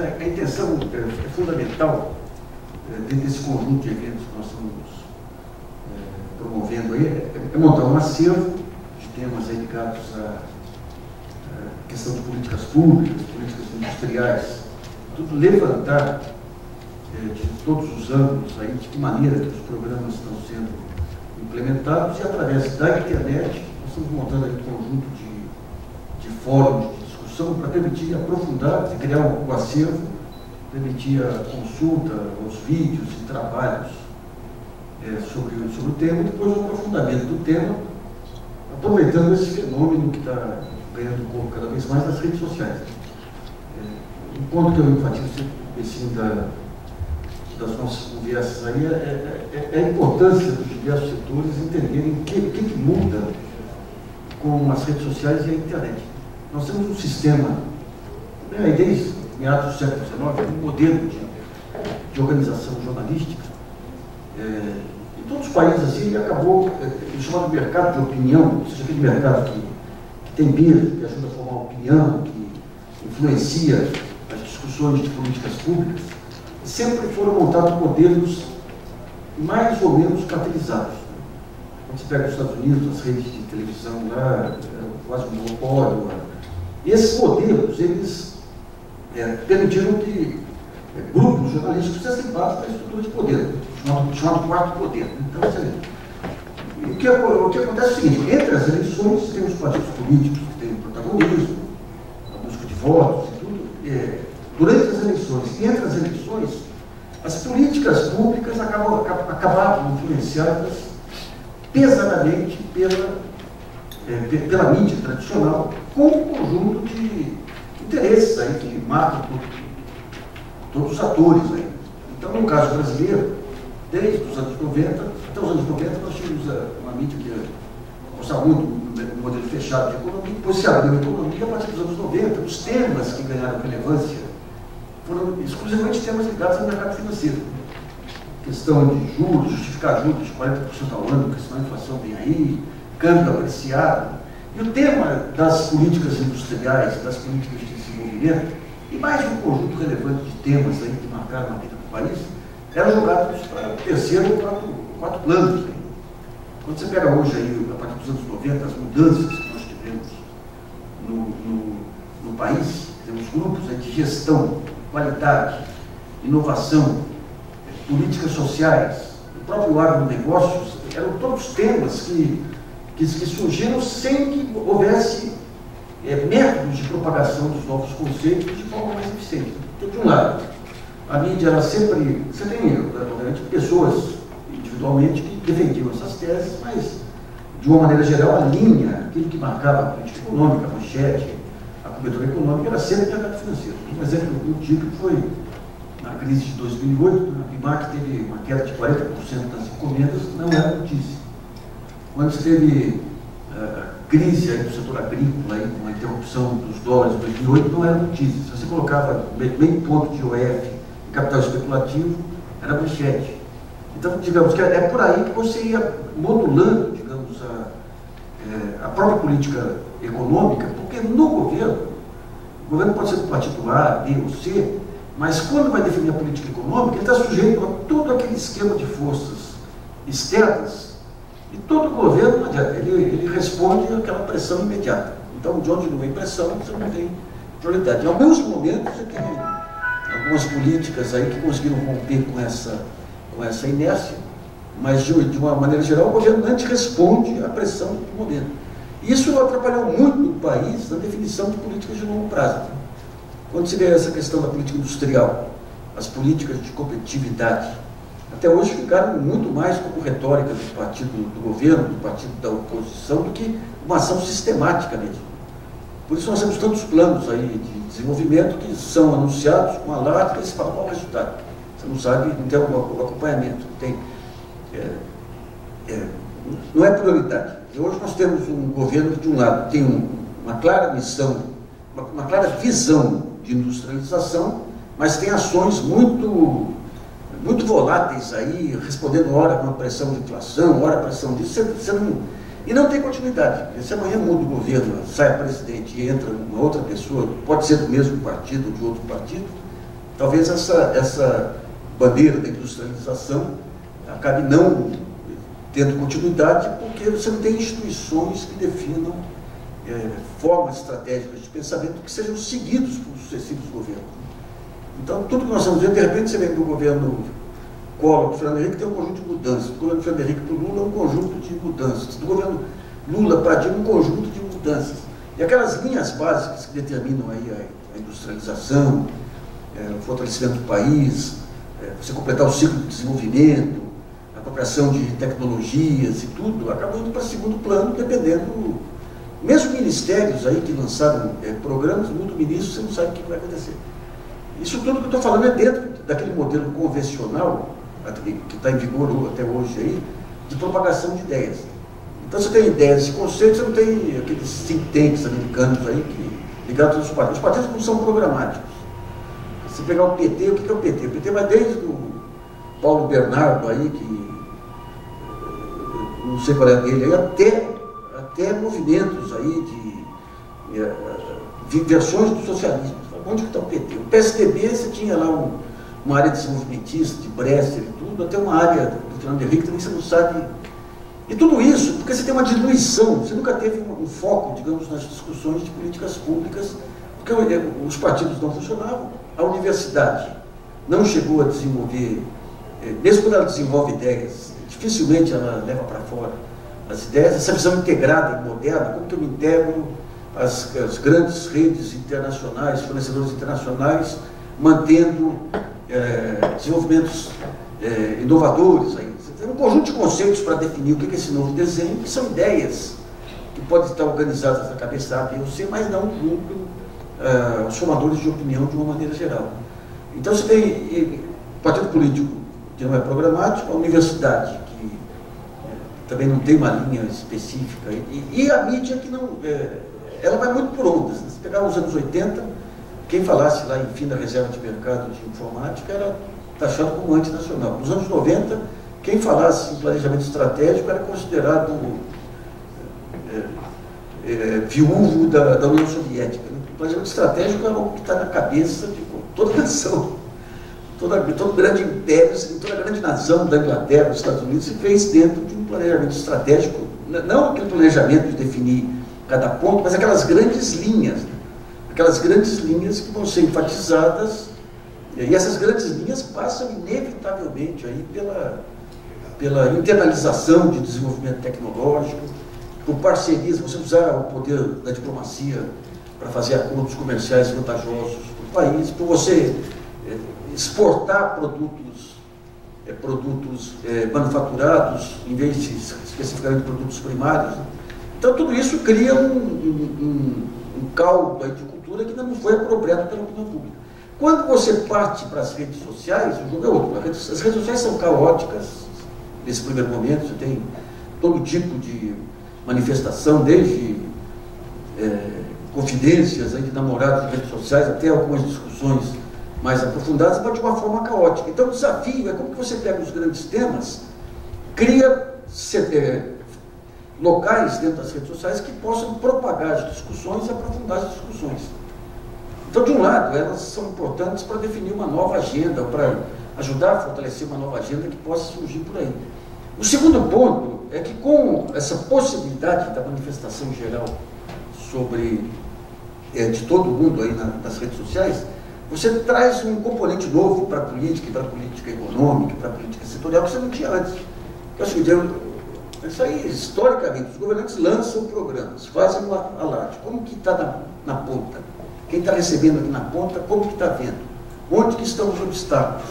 a intenção é fundamental desse conjunto de eventos que nós estamos promovendo aí, é montar um acervo de temas aí ligados à questão de políticas públicas, políticas industriais, tudo levantar de todos os ângulos aí, de que maneira que os programas estão sendo implementados, e através da internet nós estamos montando aí um conjunto de fóruns de discussão para permitir aprofundar e criar um acervo, permitir a consulta, os vídeos e trabalhos sobre o tema, e depois o aprofundamento do tema, aproveitando esse fenômeno que está ganhando corpo cada vez mais nas redes sociais. Um ponto que eu enfatizo sempre das nossas conversas aí é a importância dos diversos setores entenderem o que muda com as redes sociais e a internet. Nós temos um sistema, desde meados do século XIX, um modelo de organização jornalística. Em todos os países assim, ele acabou chamado mercado de opinião, ou seja, aquele mercado que tem peso, que ajuda a formar opinião, que influencia as discussões de políticas públicas. Sempre foram montados modelos mais ou menos cartelizados. Quando você pega os Estados Unidos, as redes de televisão lá, quase um monopólio. E esses modelos, eles permitiram que grupos jornalísticos fizessem parte da estrutura de poder, chamado quarto poder. Então, o que acontece é o seguinte: entre as eleições, tem os partidos políticos que têm protagonismo, a busca de votos e tudo. Durante as eleições e entre as eleições, as políticas públicas acabavam influenciadas pesadamente pela mídia tradicional, com um conjunto de interesses aí que marcam todos os atores aí. Então, no caso brasileiro, desde os anos 90, até os anos 90, nós tínhamos uma mídia que gostava muito do modelo fechado de economia, depois se abriu a economia. A partir dos anos 90, os temas que ganharam relevância foram exclusivamente temas ligados ao mercado financeiro. Questão de juros, justificar juros de 40% ao ano, questão da inflação vem aí, câmbio apreciado. E o tema das políticas industriais, das políticas de desenvolvimento, e mais um conjunto relevante de temas aí que marcaram a vida do país, eram jogados para o terceiro ou quarto plano. Quando você pega hoje aí, a partir dos anos 90, as mudanças que nós tivemos no país, temos grupos de gestão, qualidade, inovação, políticas sociais, o próprio agronegócios, eram todos temas que surgiram sem que houvesse métodos de propagação dos novos conceitos de forma mais eficiente. Então, de um lado, a mídia era sempre, você tem, obviamente, pessoas individualmente que defendiam essas teses, mas, de uma maneira geral, a linha, aquilo que marcava a política econômica, a manchete, a cobertura econômica, era sempre o mercado financeiro. Um exemplo antigo foi na crise de 2008, a Bimac teve uma queda de 40% das encomendas, não era notícia. Quando você teve crise aí do setor agrícola, aí, com a interrupção dos dólares em 2008, não era notícia. Se você colocava meio ponto de IOF em capital especulativo, era manchete. Então, digamos que é por aí que você ia modulando, digamos, a própria política econômica, porque no governo, o governo pode ser do partido A, B ou C, mas quando vai definir a política econômica, ele está sujeito a todo aquele esquema de forças externas, e todo governo, não adianta, ele responde àquela pressão imediata. Então, de onde não vem pressão, você não tem prioridade. E, ao mesmo momento, você tem algumas políticas aí que conseguiram romper com essa inércia, mas, de uma maneira geral, o governo antes responde à pressão do momento. Isso atrapalhou muito o país na definição de políticas de longo prazo. Quando se vê essa questão da política industrial, as políticas de competitividade, até hoje ficaram muito mais como retórica do partido do governo, do partido da oposição, do que uma ação sistemática mesmo. Por isso nós temos tantos planos aí de desenvolvimento que são anunciados com alarde e se fala qual o resultado. Você não sabe, não tem algum acompanhamento, não tem, não é prioridade. E hoje nós temos um governo que, de um lado, tem uma clara missão, uma clara visão de industrialização, mas tem ações muito voláteis aí, respondendo hora com a pressão de inflação, hora a pressão disso, e não tem continuidade. Se amanhã muda o governo, sai a presidente e entra uma outra pessoa, pode ser do mesmo partido ou de outro partido, talvez essa bandeira da industrialização acabe não tendo continuidade, porque você não tem instituições que definam formas estratégicas de pensamento que sejam seguidos por sucessivos governos. Então, tudo que nós estamos vendo, de repente, você vem do governo Collor para o Fernando Henrique, tem um conjunto de mudanças. Do governo Fernando Henrique para o Lula, um conjunto de mudanças. Do governo Lula para Dilma, um conjunto de mudanças. E aquelas linhas básicas que determinam aí a industrialização, o fortalecimento do país, você completar o ciclo de desenvolvimento, a apropriação de tecnologias e tudo, acabam indo para segundo plano, dependendo. Mesmo ministérios aí que lançaram programas, muda o ministro, você não sabe o que vai acontecer. Isso tudo que eu estou falando é dentro daquele modelo convencional, que está em vigor até hoje aí, de propagação de ideias. Então você tem ideias e conceitos, você não tem aqueles think tanks americanos aí ligados aos partidos. Os partidos não são programáticos. Se pegar o PT, o que é o PT? O PT vai desde o Paulo Bernardo aí, que não sei qual é dele, aí, até movimentos aí de versões do socialismo. Onde que está o PT? O PSDB, você tinha lá uma área desenvolvimentista, de Bresser e tudo, até uma área do Fernando Henrique também você não sabe. E tudo isso porque você tem uma diluição, você nunca teve um foco, digamos, nas discussões de políticas públicas, porque os partidos não funcionavam, a universidade não chegou a desenvolver, mesmo quando ela desenvolve ideias, dificilmente ela leva para fora as ideias, essa visão integrada e moderna, como que eu me integro as grandes redes internacionais, fornecedores internacionais, mantendo desenvolvimentos inovadores. Aí. Você tem um conjunto de conceitos para definir o que é esse novo desenho, que são ideias que podem estar organizadas na cabeça A, B ou C, mas não cumprem os formadores de opinião de uma maneira geral. Então você tem partido político que não é programático, a universidade que também não tem uma linha específica, e a mídia que não... ela vai muito por ondas. Se pegar os anos 80, quem falasse lá em fim da reserva de mercado de informática era taxado como antinacional. Nos anos 90, quem falasse em planejamento estratégico era considerado viúvo da União Soviética. O planejamento estratégico é algo que está na cabeça de toda nação. Todo grande império, toda grande nação da Inglaterra, dos Estados Unidos, se fez dentro de um planejamento estratégico, não aquele planejamento de definir cada ponto, mas aquelas grandes linhas, que vão ser enfatizadas, e essas grandes linhas passam inevitavelmente aí pela internalização de desenvolvimento tecnológico, por parcerias, você usar o poder da diplomacia para fazer acordos comerciais vantajosos para o país, por você exportar produtos manufaturados, em vez de especificamente produtos primários. Então, tudo isso cria um caldo aí de cultura que ainda não foi apropriado pela opinião pública. Quando você parte para as redes sociais, o jogo é outro. As redes sociais são caóticas, nesse primeiro momento, você tem todo tipo de manifestação, desde confidências aí de namorados de redes sociais, até algumas discussões mais aprofundadas, mas de uma forma caótica. Então, o desafio é como que você pega os grandes temas, cria locais dentro das redes sociais que possam propagar as discussões e aprofundar as discussões. Então, de um lado, elas são importantes para definir uma nova agenda, para ajudar a fortalecer uma nova agenda que possa surgir por aí. O segundo ponto é que, com essa possibilidade da manifestação geral de todo mundo aí nas redes sociais, você traz um componente novo para a política, e para a política econômica, para a política setorial, que você não tinha antes. É o seguinte, isso aí, historicamente, os governantes lançam programas, fazem um alarde. Como que está na ponta? Quem está recebendo aqui na ponta, como que está vendo? Onde que estão os obstáculos?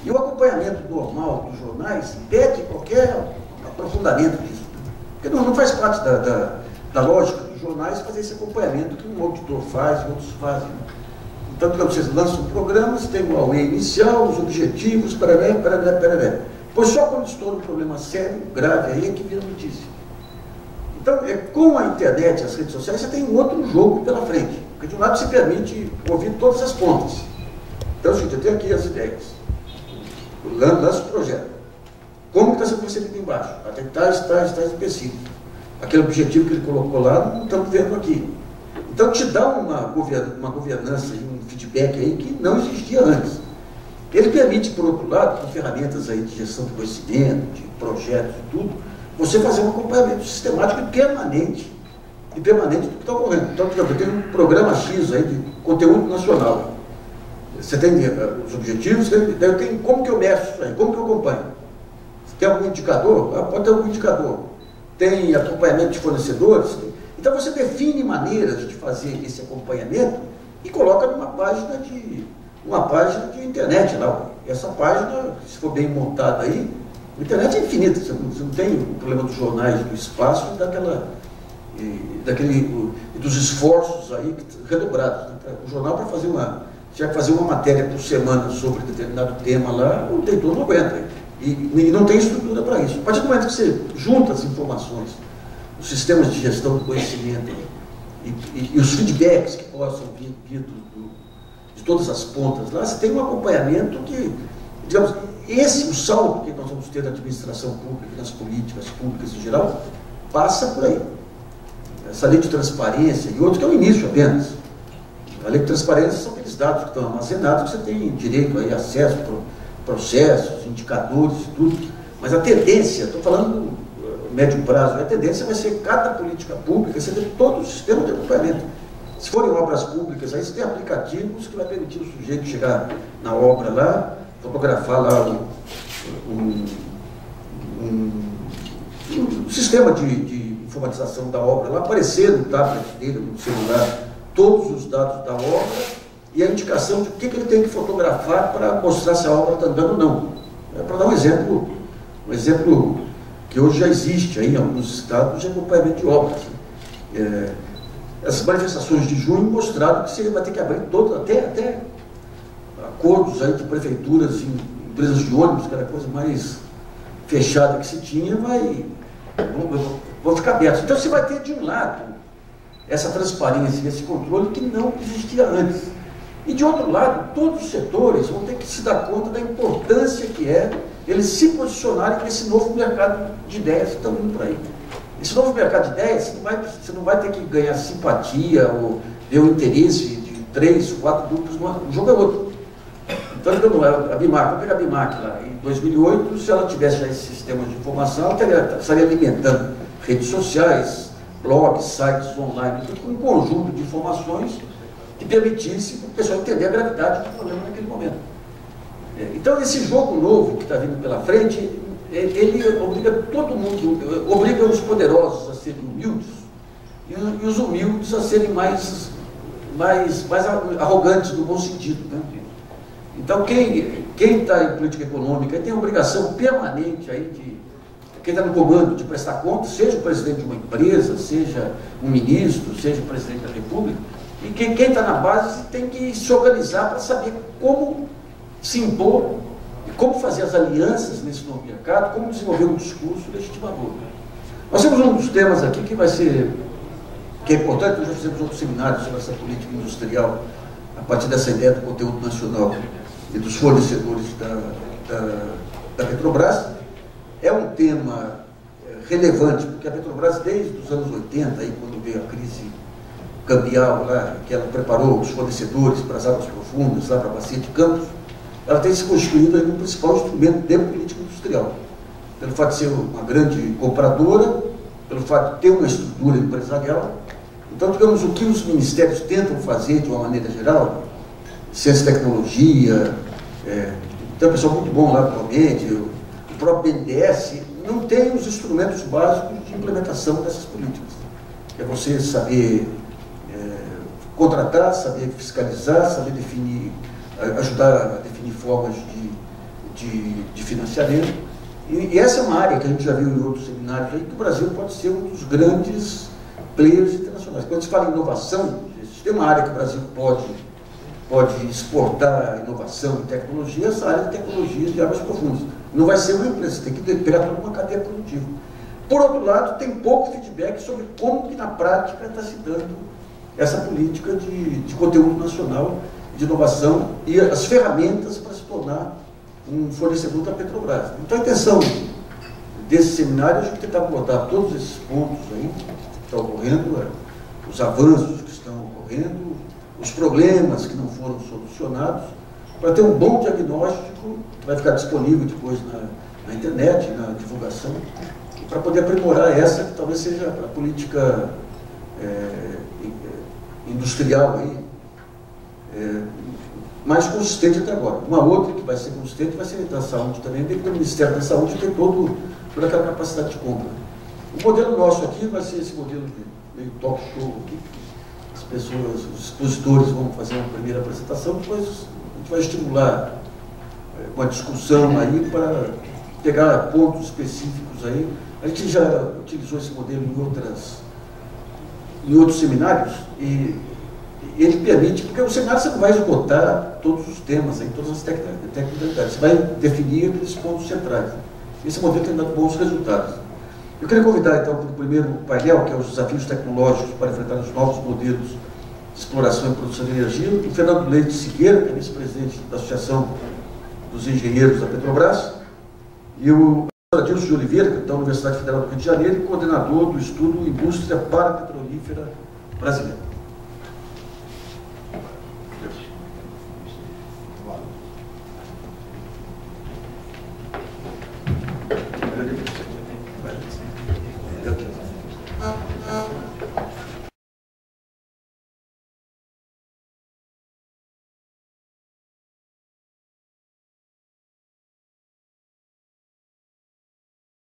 E o acompanhamento normal dos jornais impede qualquer aprofundamento disso. Porque não faz parte da lógica dos jornais fazer esse acompanhamento que um auditor faz, outros fazem. Então, vocês lançam programas, tem o AUE inicial, os objetivos, pararé. Pois só quando estoura um problema sério, grave, aí é que vira notícia. Então, com a internet e as redes sociais, você tem um outro jogo pela frente. Porque de um lado se permite ouvir todas as pontas. Então, é o seguinte, eu tenho aqui as ideias. Lanço o projeto. Como está sendo percebido embaixo? Até está específico. Aquele objetivo que ele colocou lá, não estamos vendo aqui. Então, te dá uma governança e um feedback aí que não existia antes. Ele permite, por outro lado, com ferramentas aí de gestão de conhecimento, de projetos e tudo, você fazer um acompanhamento sistemático e permanente do que está ocorrendo. Então, por exemplo, tem um programa X aí de conteúdo nacional. Você tem os objetivos, daí tem como que eu meço isso aí, como que eu acompanho. Você tem algum indicador? Pode ter algum indicador. Tem acompanhamento de fornecedores. Então você define maneiras de fazer esse acompanhamento e coloca numa página de internet lá. Essa página, se for bem montada aí, a internet é infinita. Você não tem o problema dos jornais do espaço e dos esforços aí redobrados. O jornal, para fazer se vai fazer uma matéria por semana sobre determinado tema lá, o leitor não aguenta. E não tem estrutura para isso. A partir do momento que você junta as informações, os sistemas de gestão do conhecimento e os feedbacks que possam vir de todas as pontas lá, você tem um acompanhamento que, digamos, o salto que nós vamos ter na administração pública, nas políticas públicas em geral, passa por aí. Essa lei de transparência e outros que é o início apenas. A lei de transparência são aqueles dados que estão armazenados, que você tem direito aí, acesso a processos, indicadores e tudo. Mas a tendência, estou falando médio prazo, a tendência vai ser cada política pública, você tem todo o sistema de acompanhamento. Se forem obras públicas, aí você tem aplicativos que vai permitir o sujeito chegar na obra lá, fotografar lá um sistema de informatização da obra lá, aparecer no tablet dele, no celular, todos os dados da obra e a indicação de o que ele tem que fotografar para mostrar se a obra está andando ou não. Para dar um exemplo que hoje já existe aí em alguns estados de acompanhamento de obras. As manifestações de junho mostraram que você vai ter que abrir até acordos aí de prefeituras e empresas de ônibus, que era a coisa mais fechada que se tinha, vão ficar abertos. Então você vai ter de um lado essa transparência, esse controle que não existia antes. E de outro lado, todos os setores vão ter que se dar conta da importância que é eles se posicionarem nesse novo mercado de ideias que estão vindo por aí. Esse novo mercado de ideias, você não vai ter que ganhar simpatia ou ver o interesse de 3, 4 grupos, o jogo é outro. Então, a BIMAC, vou pegar a BIMAC lá, em 2008, se ela tivesse já esse sistema de informação, ela estaria alimentando redes sociais, blogs, sites online, com um conjunto de informações que permitisse o pessoal entender a gravidade do problema naquele momento. Então, esse jogo novo que está vindo pela frente, ele obriga todo mundo, obriga os poderosos a serem humildes e os humildes a serem mais arrogantes no bom sentido. Né? Então, quem está em política econômica tem a obrigação permanente aí quem está no comando de prestar conta, seja o presidente de uma empresa, seja um ministro, seja o presidente da República, e quem está na base tem que se organizar para saber como se impor e como fazer as alianças nesse novo mercado, como desenvolver um discurso legitimador. Nós temos um dos temas aqui que é importante, nós já fizemos outros seminários sobre essa política industrial, a partir dessa ideia do conteúdo nacional e dos fornecedores da Petrobras. É um tema relevante, porque a Petrobras, desde os anos 80, aí, quando veio a crise cambial, lá, que ela preparou os fornecedores para as águas profundas, lá para a bacia de Campos, ela tem se constituído aí no principal instrumento de política industrial. Pelo fato de ser uma grande compradora, pelo fato de ter uma estrutura empresarial. Então, digamos, o que os ministérios tentam fazer de uma maneira geral, ciência e tecnologia, tem um pessoal muito bom lá, provavelmente, o próprio BNDES, não tem os instrumentos básicos de implementação dessas políticas. É você saber contratar, saber fiscalizar, saber definir, ajudar a definir formas de financiamento. E essa é uma área que a gente já viu em outros seminários aí, que o Brasil pode ser um dos grandes players internacionais. Quando se fala em inovação, se tem uma área que o Brasil pode exportar inovação e tecnologia, essa área de tecnologia de águas profundas. Não vai ser uma empresa, você tem que pegar toda uma cadeia produtiva. Por outro lado, tem pouco feedback sobre como que na prática está se dando essa política de conteúdo nacional, de inovação e as ferramentas para se tornar um fornecedor da Petrobras. Então a intenção desse seminário é a gente tentar abordar todos esses pontos aí que estão ocorrendo, os avanços que estão ocorrendo, os problemas que não foram solucionados, para ter um bom diagnóstico, que vai ficar disponível depois na internet, na divulgação, para poder aprimorar essa, que talvez seja a política industrial aí, mais consistente até agora. Uma outra que vai ser consistente vai ser da saúde também, dentro do Ministério da Saúde tem toda aquela capacidade de compra. O modelo nosso aqui vai ser esse modelo meio talk show aqui. As pessoas, os expositores vão fazer uma primeira apresentação, depois a gente vai estimular uma discussão aí para pegar pontos específicos aí. A gente já utilizou esse modelo em outros seminários e ele permite, porque o seminário você não vai esgotar todos os temas, aí, todas as tecnicalidades, você vai definir aqueles pontos centrais. Esse modelo tem dado bons resultados. Eu queria convidar então para o primeiro painel, que é os desafios tecnológicos para enfrentar os novos modelos de exploração e produção de energia, o Fernando Leite Siqueira, que é vice-presidente da Associação dos Engenheiros da Petrobras, e o Adilson de Oliveira, que é da Universidade Federal do Rio de Janeiro, e coordenador do estudo Indústria Parapetrolífera Brasileira. Ah.